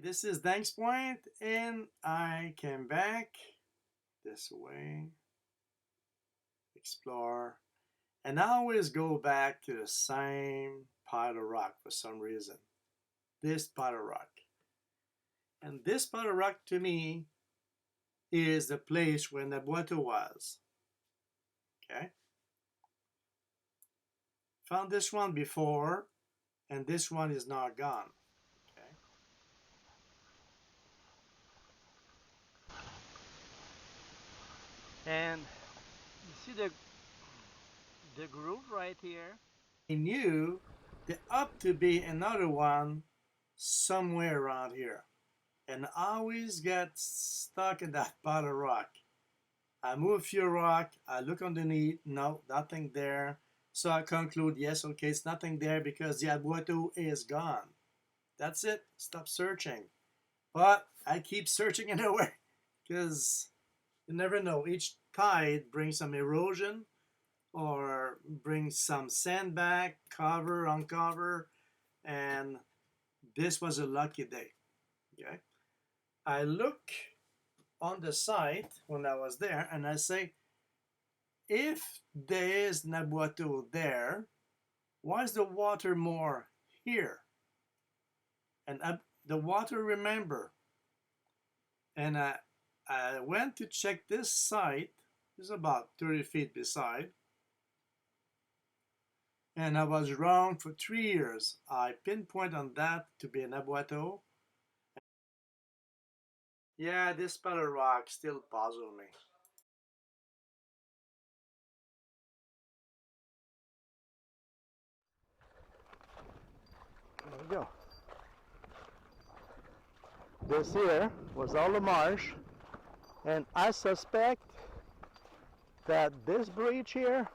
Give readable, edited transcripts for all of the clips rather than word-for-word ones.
This is Danks Point, and I came back this way, explore, and I always go back to the same pile of rock for some reason. This pile of rock. And this pile of rock to me is the place where Aboiteau was. Okay? Found this one before, and this one is now gone. Okay? And you see the groove right here? I knew there ought to be another one somewhere around here. And I always get stuck in that pile of rock. I move a few rock, I look underneath, no, nothing there. So I conclude, yes, okay, it's nothing there because the Aboiteau is gone. That's it, stop searching. But I keep searching anyway because you never know. Each tide brings some erosion or brings some sand back, cover, uncover, and this was a lucky day. Okay, I look on the site when I was there and I say, if there is an Aboiteau there, why is the water more here? And the water, remember, and I went to check this site. It's about 30 feet beside, and I was wrong for 3 years. I pinpoint on that to be an Aboiteau. Yeah, this spotted rock still puzzles me. There we go. This here was all the marsh, and I suspect that this breach here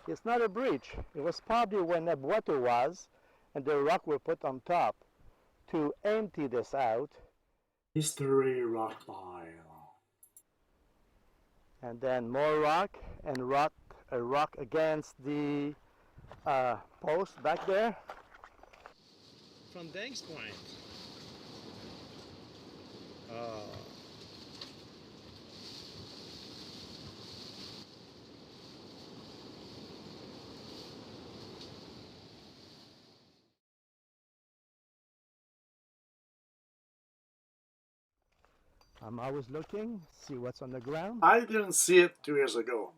is not a breach. It was probably when Aboiteau was, and the rock were put on top to empty this out. History rock pile. And then more rock, and a rock against the post back there. From Danks Point. I'm always looking, see what's on the ground. I didn't see it 2 years ago.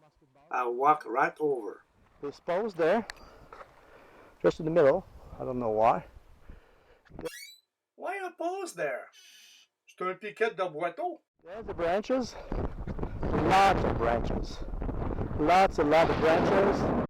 I walked right over. This post there, just in the middle. I don't know why. Why a pose there? C'est un piquet d'Aboiteau. There's the branches. Lots of branches. A lot of branches.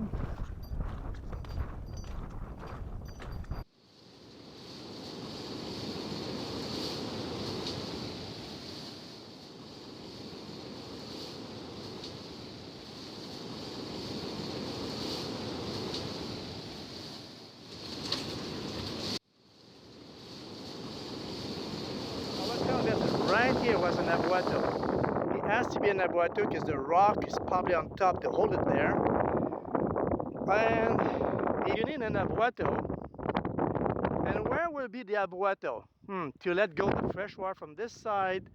Right here was an Aboiteau. It has to be an Aboiteau because the rock is probably on top to hold it there. And you need an Aboiteau. And where will be the Aboiteau? To let go the fresh water from this side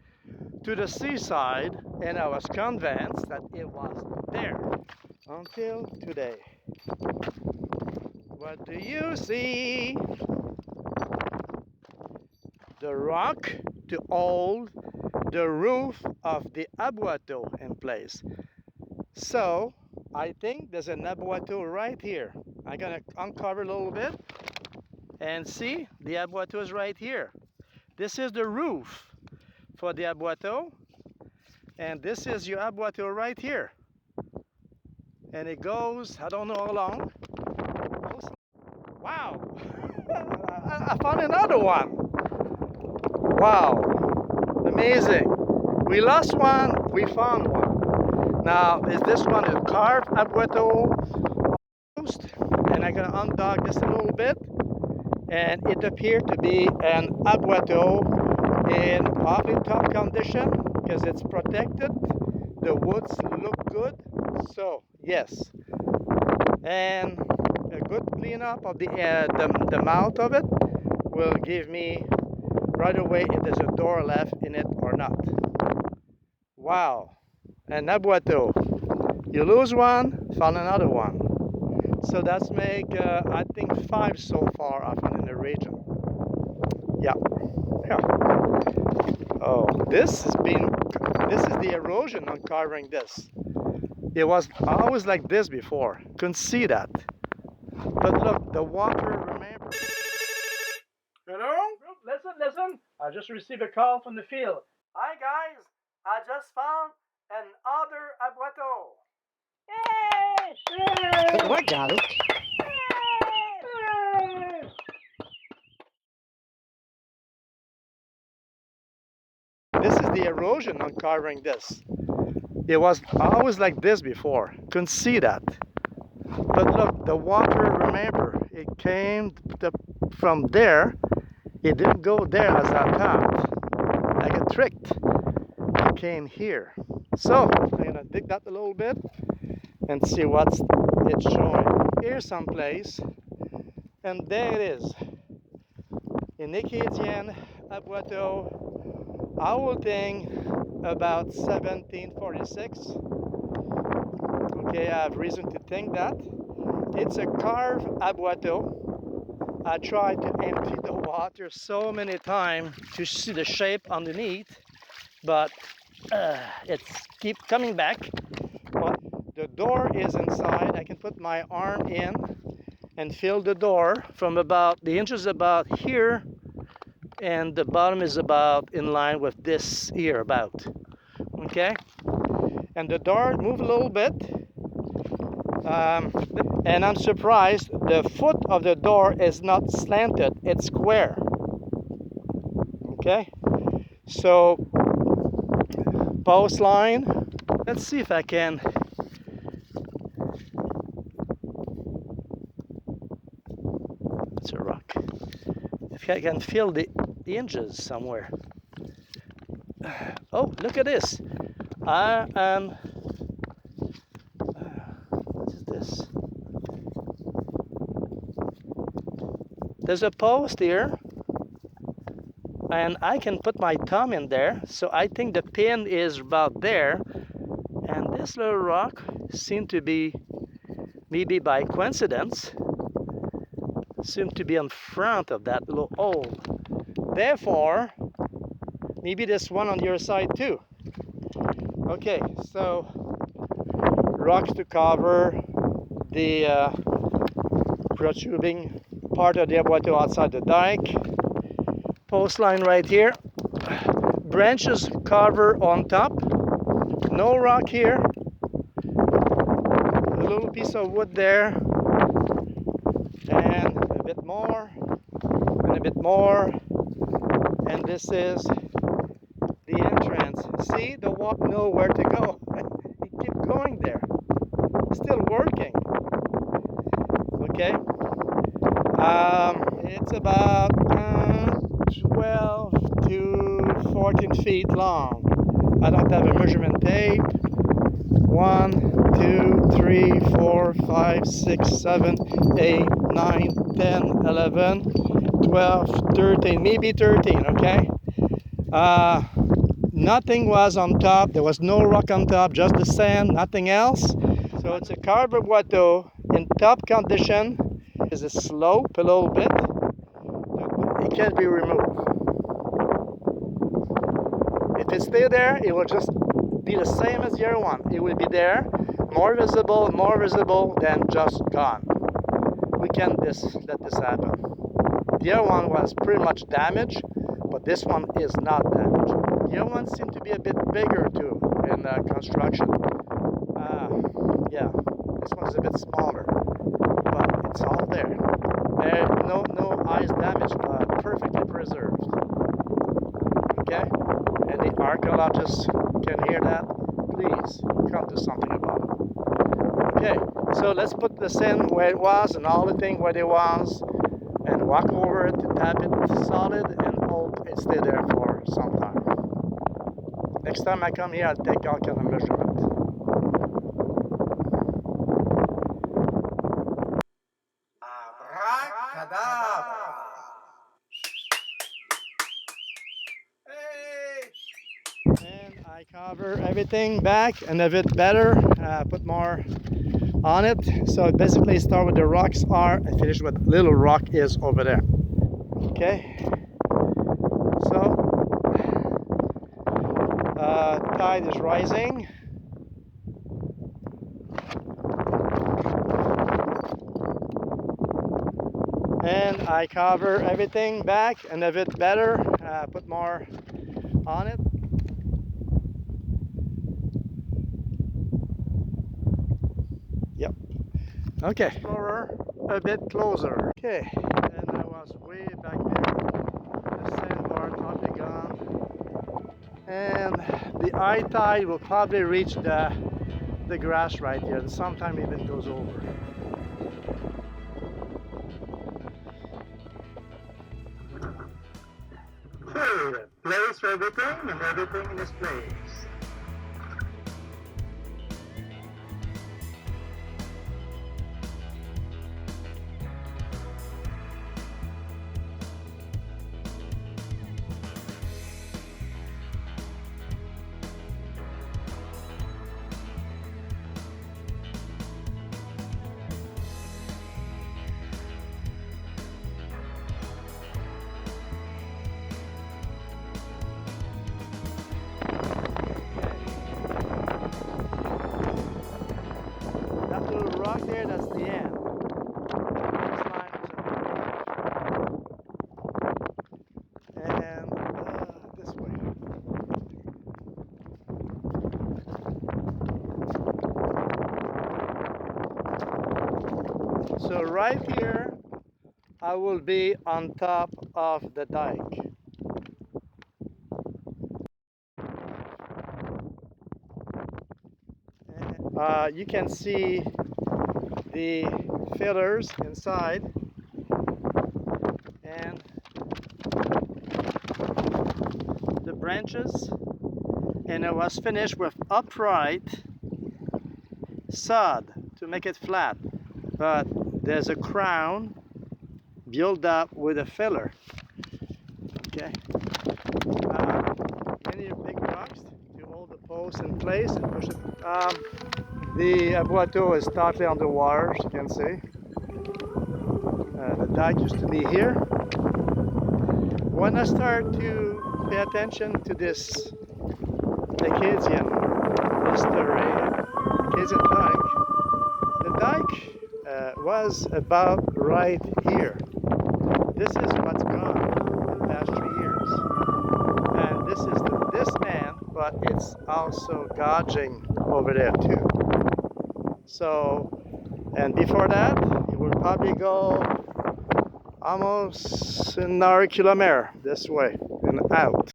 to the seaside, and I was convinced that it was there until today. What do you see? The rock to hold the roof of the Aboiteau in place. So I think there's an Aboiteau right here. I'm gonna uncover a little bit and see the Aboiteau is right here. This is the roof for the Aboiteau, and this is your Aboiteau right here. And it goes, I don't know how long. Wow! I found another one. Wow! Amazing. We lost one, we found one. Now, is this one a carved Aboiteau? And I'm gonna undog this a little bit. And it appeared to be an Aboiteau in probably top condition because it's protected. The woods look good. So, yes. And a good cleanup of the mouth of it will give me right away if there's a door left in it or not. Wow, an Aboiteau. You lose one, found another one. So that's make, I think 5 so far I found in the region. Yeah. Oh, this is the erosion uncovering this. It was always like this before. Couldn't see that. But look, the water, remember. Hello? Listen. I just received a call from the field. Hi guys, I just found another Aboiteau. I got it. This is the erosion uncovering this. It was always like this before. Couldn't see that. But look, the water, remember, it came from there. It didn't go there as I thought. I got tricked. It came here. So I'm gonna dig that a little bit and see what's it's showing. Here's some place, and there it is. In Acadian Aboiteau, I will think about 1746. Okay, I have reason to think that. It's a carved Aboiteau. I tried to empty the water so many times to see the shape underneath, but it's keep coming back. But the door is inside. I can put my arm in and feel the door from about, the inch is about here, and the bottom is about in line with this here about. Okay? And the door move a little bit. And I'm surprised the foot of the door is not slanted, it's square. Okay? So, post line. Let's see if I can. It's a rock. If I can feel the hinges somewhere. Oh, look at this. I am. What is this? There's a post here, and I can put my thumb in there. So I think the pin is about there, and this little rock seemed to be, maybe by coincidence, seemed to be in front of that little hole. Therefore, maybe this one on your side too. Okay, so rocks to cover the protruding part of the Aboiteau outside the dike. Post line right here. Branches cover on top. No rock here. A little piece of wood there. And a bit more. And a bit more. And this is the entrance. See, the walk know where to go. He keep going there. Still working. Okay. It's about 12 to 14 feet long. I don't have a measurement tape. 1, 2, 3, 4, 5, 6, 7, 8, 9, 10, 11, 12, 13, maybe 13, okay? Nothing was on top. There was no rock on top, just the sand, nothing else. So it's a carved Aboiteau in top condition. There's a slope a little bit. It can't be removed. If it stay there, it will just be the same as the other one. It will be there, more visible, then just gone. We can't let this happen. The other one was pretty much damaged, but this one is not damaged. The other one seemed to be a bit bigger too in construction. Yeah, this one's a bit smaller, but it's all there. No eyes damaged, but perfectly preserved. Okay? And the archaeologists can hear that. Please come do something about it. Okay, so let's put the sand where it was and all the thing where it was, and walk over it to tap it solid and hope it stay there for some time. Next time I come here, I'll take all kind of measurement. And I cover everything back and a bit better, put more on it. So basically start with the rocks are and finish with little rock is over there. Okay, so tide is rising. And I cover everything back and a bit better, put more on it. Yep. Okay. Explorer a bit closer. Okay. And I was way back there. The sandbar totally gone. And the high tide will probably reach the grass right here. And sometimes even goes over. So, place for everything and everything in its place. rock there, that's the end. This line is and this way. So right here, I will be on top of the dike. You can see the fillers inside, and the branches, and it was finished with upright sod to make it flat, but there's a crown built up with a filler. Okay, many big rocks to hold the post in place and push it. The Aboiteau is totally underwater, as you can see. The dike used to be here. When I start to pay attention to this Acadian history, Acadian dike, the dike was about right here. This is what's gone in the past 3 years. And this is this man, but it's also gouging over there too. So, and before that, it will probably go almost another kilometer this way and out.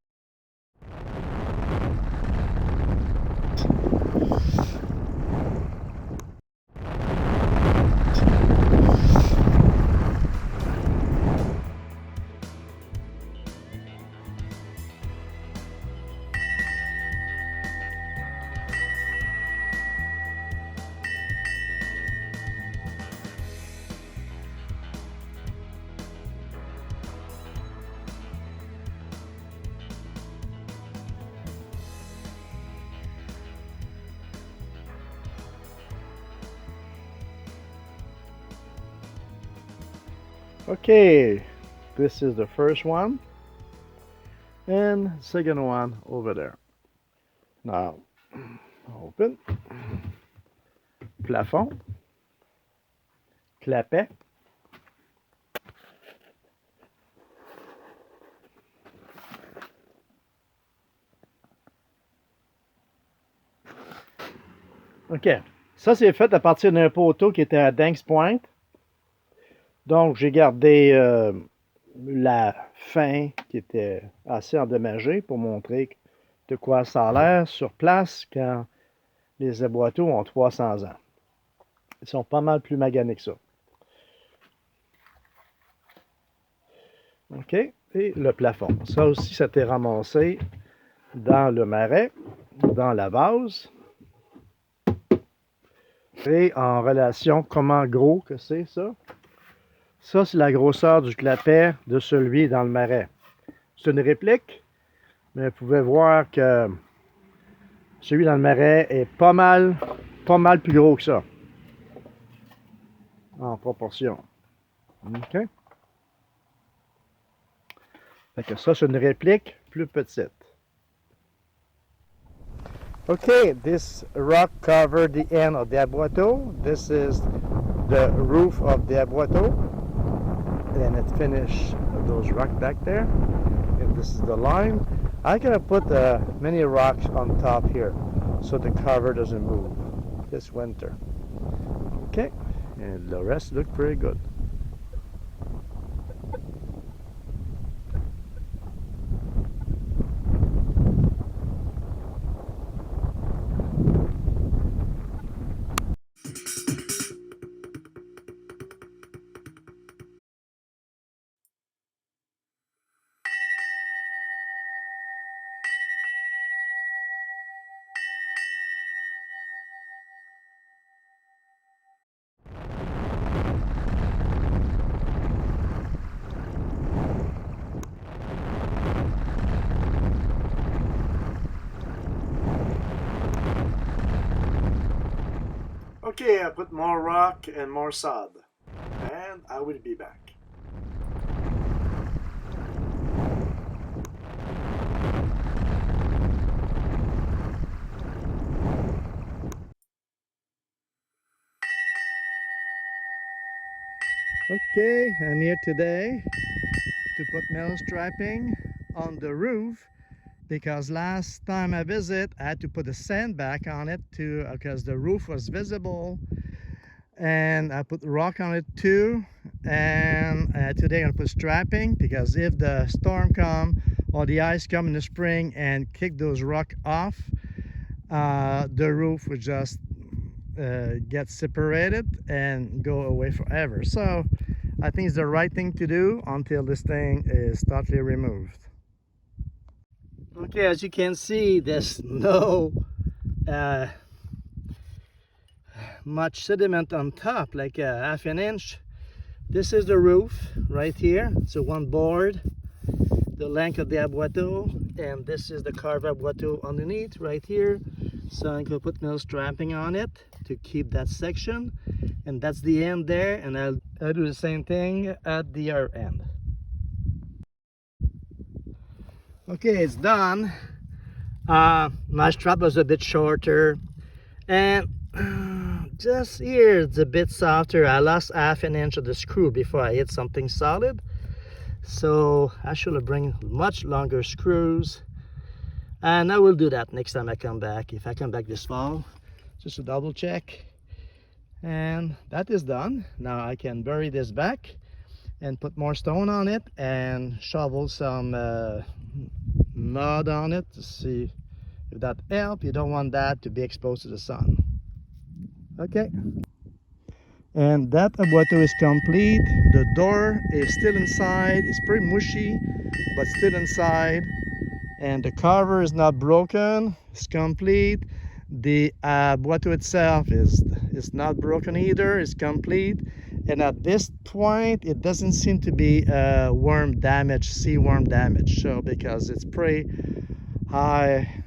Okay, this is the first one, and second one over there. Now, open, plafond, clapet, ok, ça c'est fait à partir d'un poteau qui était à Danks Point. Donc, j'ai gardé la fin qui était assez endommagée pour montrer de quoi ça a l'air sur place quand les Aboiteaux ont 300 ans. Ils sont pas mal plus maganés que ça. OK. Et le plafond. Ça aussi, ça t'est ramassé dans le marais, dans la vase. Et en relation, comment gros que c'est ça? Ça, c'est la grosseur du clapet de celui dans le marais. C'est une réplique, mais vous pouvez voir que celui dans le marais est pas mal plus gros que ça. En proportion. OK? Fait que ça, c'est une réplique plus petite. Okay, this rock covered the end of the Aboiteau. This is the roof of the Aboiteau. And it finished those rocks back there. And this is the line. I'm gonna put many rocks on top here so the cover doesn't move this winter. Okay, and the rest look pretty good. Okay, I put more rock and more sod, and I will be back. Okay, I'm here today to put metal striping on the roof because last time I visit I had to put a sandbag on it to because the roof was visible, and I put rock on it too. And today I'm gonna put striping because if the storm come or the ice come in the spring and kick those rock off, the roof would just get separated and go away forever. So I think it's the right thing to do until this thing is totally removed. Okay, as you can see, there's no much sediment on top, like a half an inch. This is the roof right here. So one board, the length of the Aboiteau, and this is the carved Aboiteau underneath right here. So I'm gonna put metal strapping on it to keep that section, and that's the end there, and I'll do the same thing at the other end. Okay, it's done. My strap was a bit shorter, and just here it's a bit softer. I lost half an inch of the screw before I hit something solid, so I should have bring much longer screws, and I will do that next time I come back, if I come back this fall, just to double check. And that is done. Now I can bury this back and put more stone on it and shovel some mud on it to see if that helps. You don't want that to be exposed to the sun. Okay, and that Aboiteau is complete. The door is still inside. It's pretty mushy, but still inside. And the cover is not broken. It's complete. The Aboiteau itself is not broken either. It's complete. And at this point, it doesn't seem to be worm damage, sea worm damage. So because it's pretty high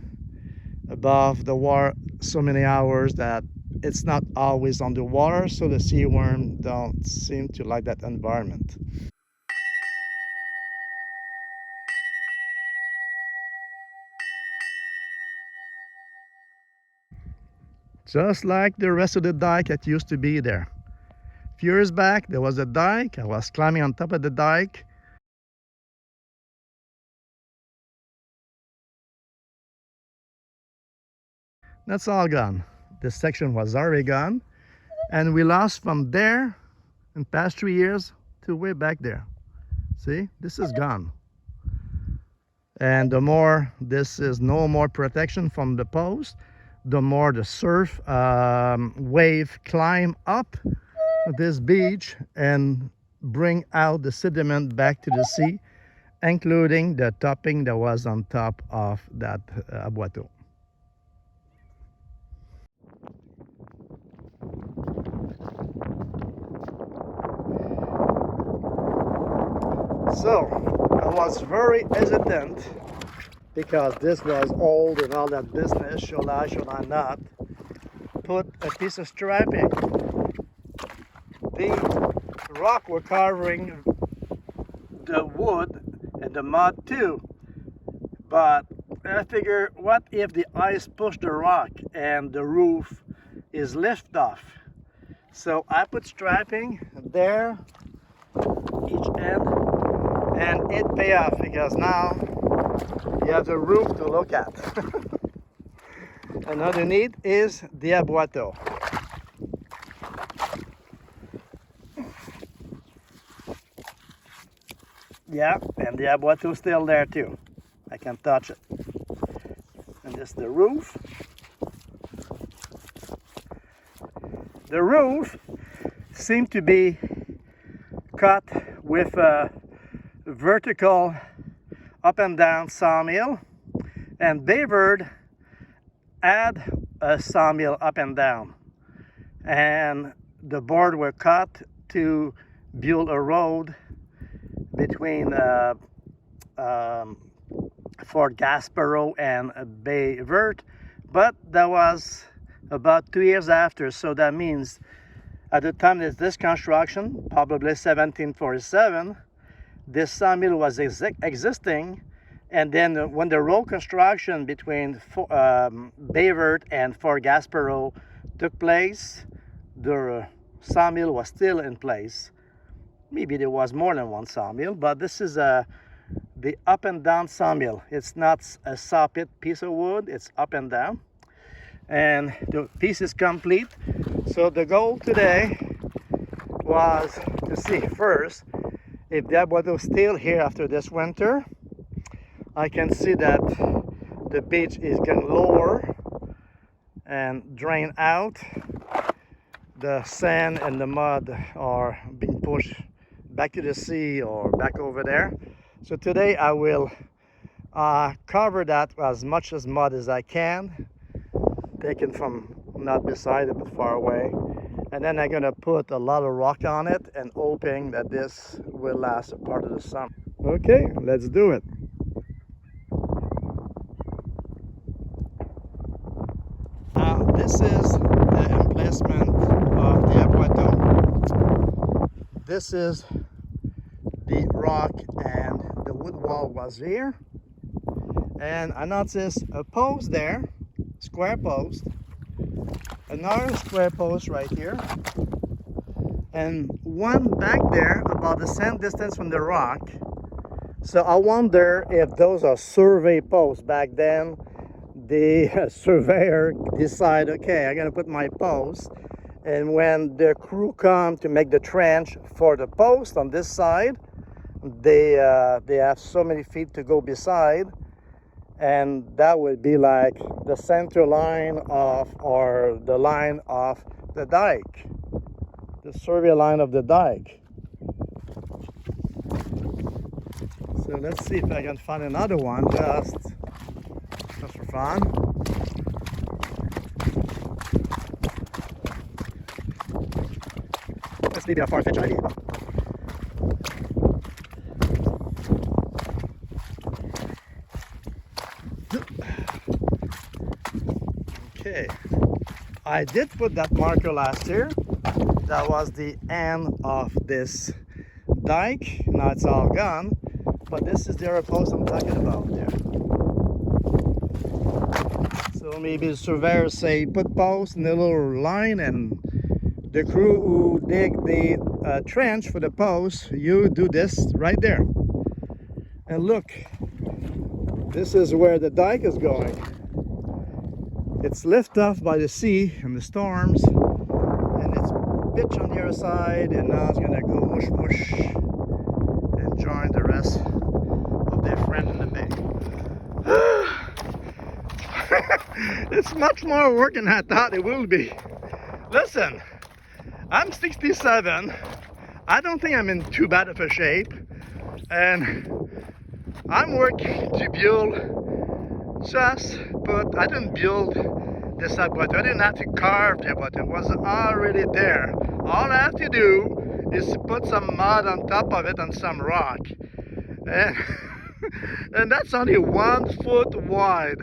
above the water so many hours that it's not always underwater, so the sea worm don't seem to like that environment. Just like the rest of the dike that used to be there. A few years back there was a dike. I was climbing on top of the dike. That's all gone. This section was already gone, and we lost from there in past 3 years to way back there. See, this is gone. And the more this is no more protection from the post, the more the surf wave climb up this beach and bring out the sediment back to the sea, including the topping that was on top of that Aboiteau. So I was very hesitant because this was old and all that business. Should I not put a piece of striping? The rock were covering the wood and the mud too, but I figure, what if the ice pushed the rock and the roof is lift off? So I put striping there each end, and it pay off because now you have the roof to look at. And underneath is the Aboiteau. Yeah, and the Aboiteau is still there too. I can touch it. And this is the roof. The roof seemed to be cut with a vertical up and down sawmill, and Bayvard had a sawmill up and down, and the board were cut to build a road between Fort Gaspereau and Bayvard, but that was about 2 years after. So that means at the time of this construction, probably 1747, this sawmill was existing, and then when the road construction between Bayvard and Fort Gaspereau took place, the sawmill was still in place. maybe there was more than one sawmill, but this is the up and down sawmill. It's not a saw pit piece of wood, it's up and down. And the piece is complete. So the goal today was to see first if the Aboiteau is still here after this winter. I can see that the beach is getting lower and drain out. The sand and the mud are being pushed back to the sea or back over there. So today I will cover that as much as mud as I can, taken from not beside it but far away, and then I'm gonna put a lot of rock on it and hoping that this will last a part of the summer. Okay, let's do it. This is the emplacement of the Aboiteau. This is the rock, and the wood wall was here, and I noticed a post there, square post, another square post right here, and one back there about the same distance from the rock. So I wonder if those are survey posts. Back then the surveyor decided, okay, I'm gonna put my post, and when the crew come to make the trench for the post on this side, they have so many feet to go beside, and that would be like the center line of, or the line of the dike, the survey line of the dike. So let's see if I can find another one just for fun. Let's leave it a far-fetched idea. Okay, I did put that marker last year. That was the end of this dike. Now it's all gone, but this is the other post I'm talking about there. So maybe the surveyors say put posts in the little line, and the crew who dig the trench for the post, you do this right there. And look, this is where the dike is going. It's lifted off by the sea and the storms, and it's pitch on the other side, and now it's gonna go mush mush and join the rest of their friend in the bay. It's much more work than I thought it will be. Listen, I'm 67. I don't think I'm in too bad of a shape, and I'm working to build just, but I didn't build this Aboiteau. I didn't have to carve the Aboiteau. It was already there. All I have to do is put some mud on top of it and some rock, and and that's only 1 foot wide.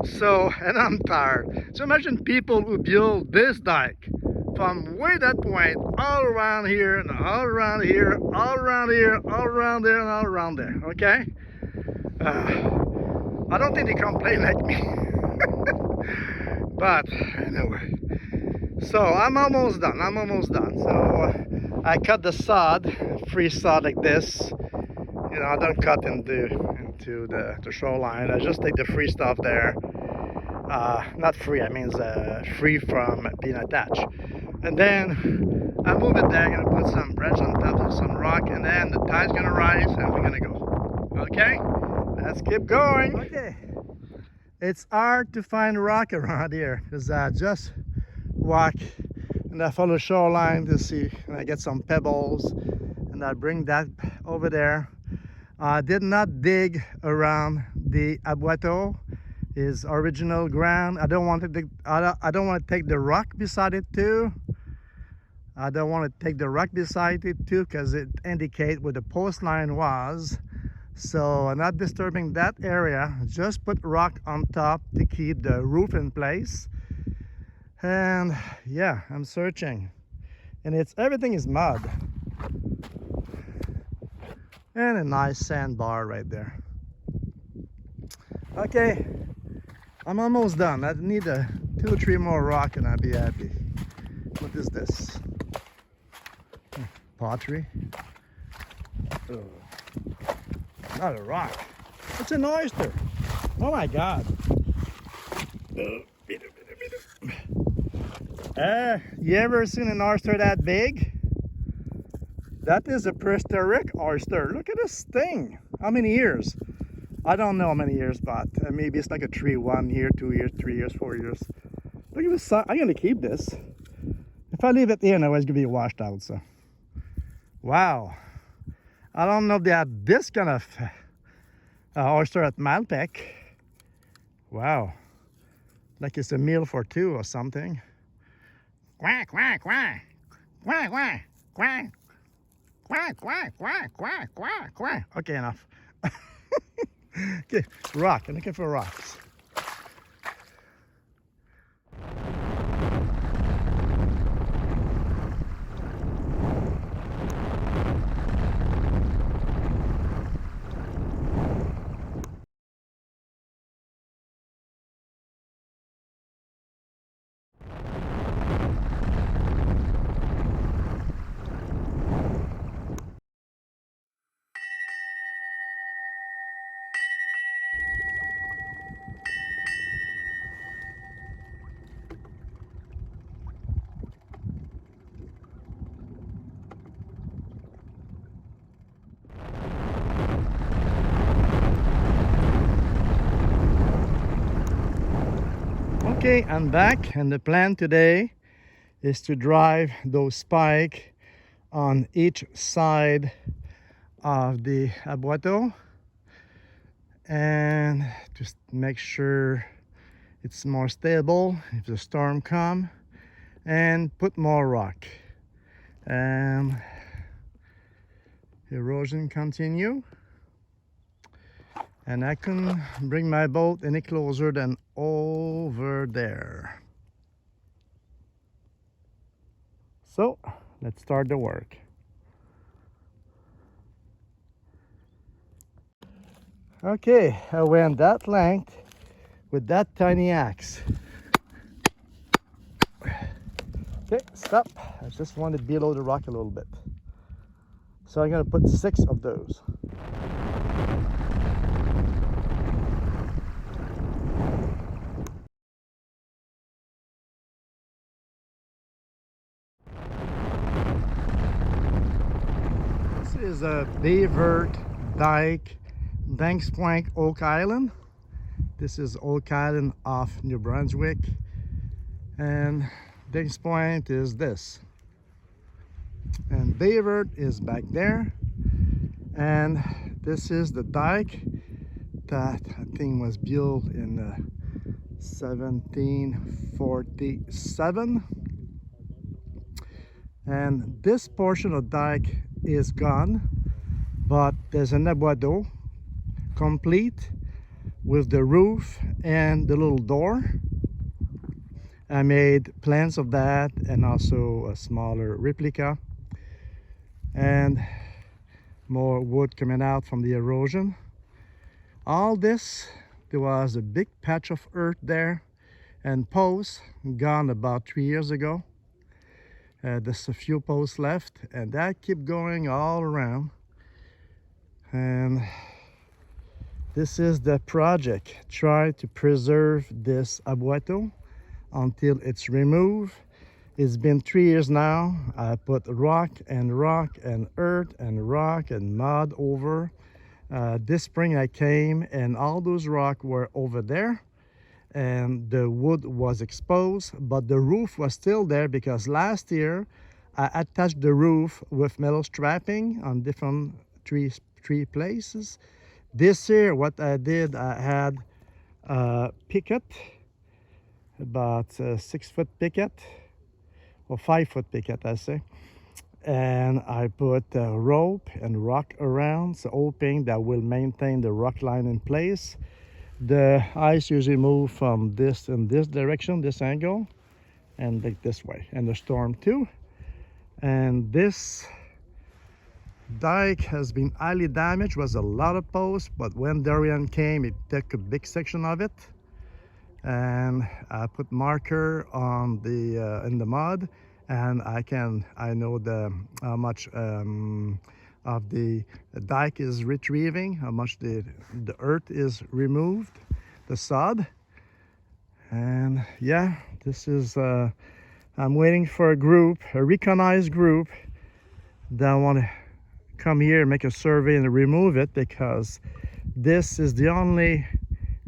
So, and I'm tired. So imagine people who build this dike from way that point all around here and all around here, all around here, all around there, and all around there. Okay. I don't think they complain like me. But anyway, so I'm almost done. So I cut the sod, free sod like this. You know, I don't cut into the shoreline. I just take the free stuff there. Not free, I mean free from being attached. And then I move it there. I'm gonna put some branch on top of some rock, and then the tide's gonna rise and we're gonna go. Okay? Let's keep going. Okay. It's hard to find rock around here because I just walk and I follow the shoreline to see, and I get some pebbles and I bring that over there. I did not dig around the Aboiteau, his original ground. I don't want to dig, I don't want to take the rock beside it too. I don't want to take the rock beside it too because it indicates where the post line was. So I'm not disturbing that area. Just put rock on top to keep the roof in place. And yeah, I'm searching, and everything is mud, and a nice sandbar right there. Okay, I'm almost done. I need 2 or 3 more rock and I'll be happy. What is this? Pottery. Not a rock. It's an oyster. Oh my God. You ever seen an oyster that big? That is a prehistoric oyster. Look at this thing. How many years? I don't know how many years, but maybe it's like a tree. 1 year, 2 years, 3 years, 4 years. Look at this. I'm gonna keep this. If I leave it here, now it's gonna be washed out. So, wow. I don't know if they have this kind of oyster at Malpec. Wow. Like it's a meal for two or something. Quack, quack, quack. Quack, quack, quack. Quack, quack, quack, quack, quack, quack. Okay, enough. Okay, rock. I'm looking for rocks. Okay, I'm back, and the plan today is to drive those spikes on each side of the Aboiteau and just make sure it's more stable if the storm comes, and put more rock. Erosion continue, and I couldn't bring my boat any closer than over there. So let's start the work. Okay, I went that length with that tiny axe. Okay, stop. I just want to below the rock a little bit. So I'm gonna put 6 of those. This is a beaver dike, Danks Point, Oak Island. This is Oak Island off N.Brunswick, and Danks Point is this, and beaver is back there, and this is the dike that I think was built in 1747, and this portion of dike is gone, but there's an Aboiteau complete with the roof and the little door. I made plans of that and also a smaller replica, and more wood coming out from the erosion. All this, there was a big patch of earth there and posts gone about 3 years ago. There's a few posts left, and that keep going all around. And this is the project. Try to preserve this Aboiteau until it's removed. It's been 3 years now. I put rock and earth and rock and mud over. This spring I came and all those rocks were over there, and the wood was exposed, but the roof was still there because last year I attached the roof with metal strapping on different three places. This year what I did, I had a picket, about 6-foot picket, or 5-foot picket I say, and I put rope and rock around, so hoping that will maintain the rock line in place. The ice usually move from this in this direction, this angle, and like this way, and the storm too. And this dike has been highly damaged. Was a lot of posts, but when Dorian came, it took a big section of it, and I put marker on the in the mud, and I know how much of the dike is retrieving, how much the earth is removed, the sod. And yeah, this is I'm waiting for a group, a recognized group that want to come here and make a survey and remove it, because this is the only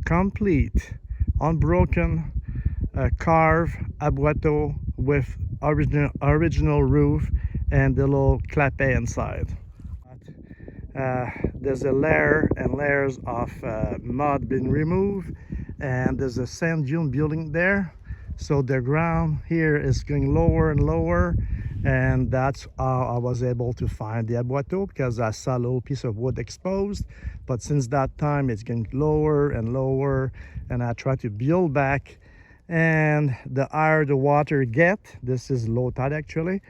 complete, unbroken, carved Aboiteau with original roof and the little clapet inside. There's a layer and layers of mud been removed, and there's a sand dune building there, so the ground here is going lower and lower, and that's how I was able to find the Aboiteau, because I saw a little piece of wood exposed. But since that time it's getting lower and lower, and I try to build back, and the higher the water get, this is low tide actually,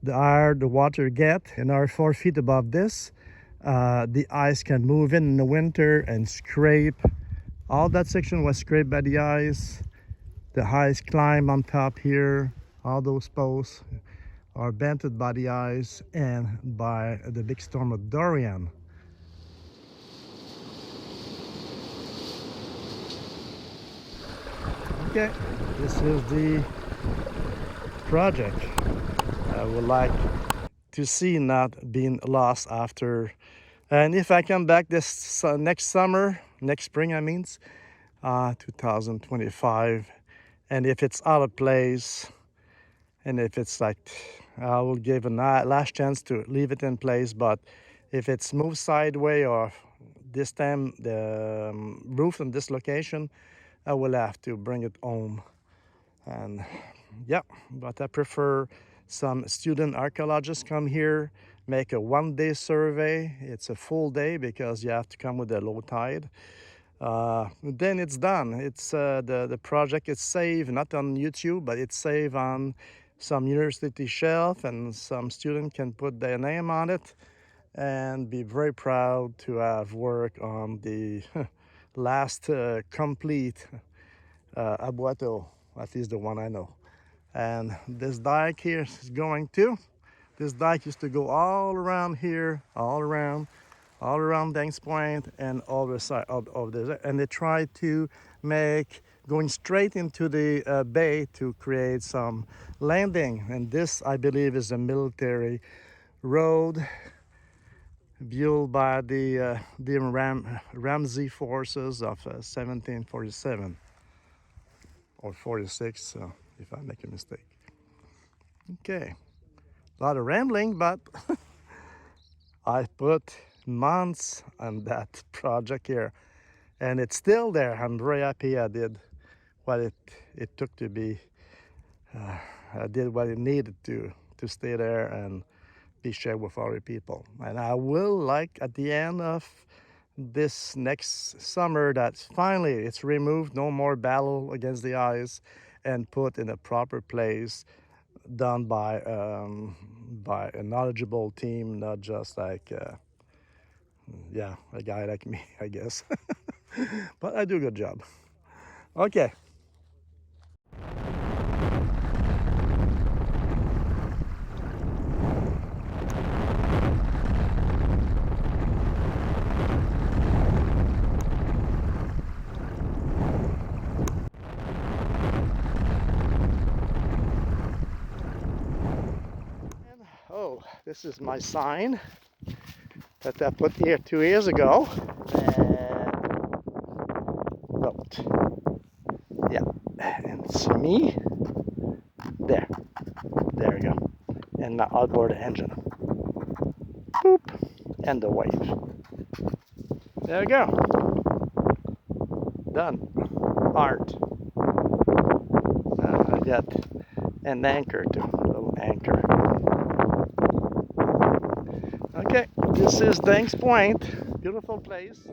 the higher the water get, and are 4 feet above this, the ice can move in the winter and scrape. All that section was scraped by the ice. The ice climb on top here. All those posts are bented by the ice and by the big storm of Dorian. Okay, this is the project I would like to see not being lost after. And if I come back this next summer, next spring, 2025, and if it's out of place, and if it's like, I will give a last chance to leave it in place. But if it's moved sideways, or this time the roof in this location, I will have to bring it home. And yeah, but I prefer some student archaeologists come here, make a one-day survey. It's a full day because you have to come with a low tide. Then it's done. It's the project is saved, not on YouTube, but it's saved on some university shelf, and some student can put their name on it and be very proud to have worked on the last complete Aboiteau, at least the one I know. And this dike here is going to, this dike used to go all around here, all around Danks Point, and all the side of this. And they tried to make going straight into the bay to create some landing. And this, I believe, is a military road built by the Ramsey forces of 1747 or 46, if I make a mistake. Okay, a lot of rambling, but I put months on that project here, and it's still there. I'm very happy I did what it took to be. I did what it needed to stay there and be shared with other people. And I will, like, at the end of this next summer, that finally it's removed, no more battle against the ice, and put in a proper place, done by a knowledgeable team, not just like yeah, a guy like me, I guess. But I do a good job. Okay. Oh, this is my sign that I put here 2 years ago. And vote. Yeah, and it's me. There we go. And my outboard engine. Boop, and the wave. There we go. Done. Art. I got an anchor too, a little anchor. Okay, this is Danks Point, beautiful place.